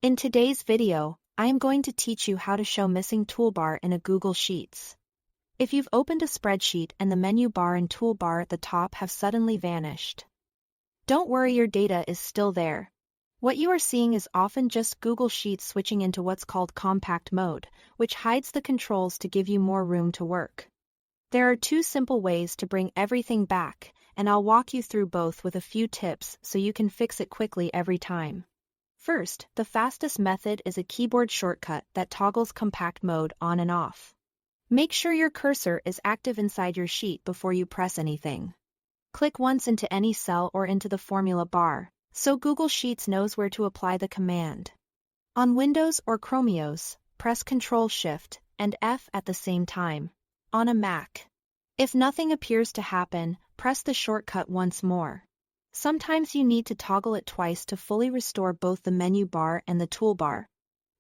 In today's video, I am going to teach you how to show missing toolbar in a Google Sheets. If you've opened a spreadsheet and the menu bar and toolbar at the top have suddenly vanished, don't worry, your data is still there. What you are seeing is often just Google Sheets switching into what's called compact mode, which hides the controls to give you more room to work. There are two simple ways to bring everything back, and I'll walk you through both with a few tips so you can fix it quickly every time. First, the fastest method is a keyboard shortcut that toggles compact mode on and off. Make sure your cursor is active inside your sheet before you press anything. Click once into any cell or into the formula bar, so Google Sheets knows where to apply the command. On Windows or Chrome OS, press Ctrl-Shift and F at the same time. On a Mac, if nothing appears to happen, press the shortcut once more. Sometimes you need to toggle it twice to fully restore both the menu bar and the toolbar.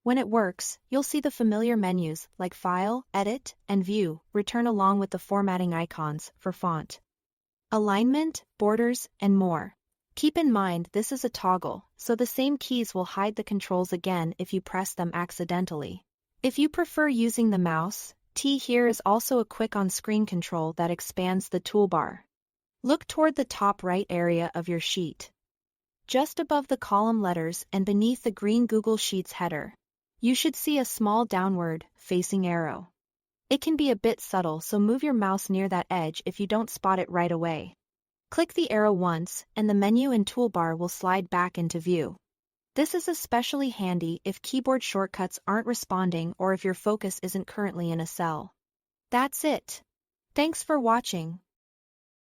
When it works, you'll see the familiar menus like File, Edit, and View return along with the formatting icons for font, alignment, borders, and more. Keep in mind this is a toggle, so the same keys will hide the controls again if you press them accidentally. If you prefer using the mouse, T here is also a quick on-screen control that expands the toolbar. Look toward the top right area of your sheet. Just above the column letters and beneath the green Google Sheets header, you should see a small downward-facing arrow. It can be a bit subtle, so move your mouse near that edge if you don't spot it right away. Click the arrow once, and the menu and toolbar will slide back into view. This is especially handy if keyboard shortcuts aren't responding or if your focus isn't currently in a cell. That's it. Thanks for watching.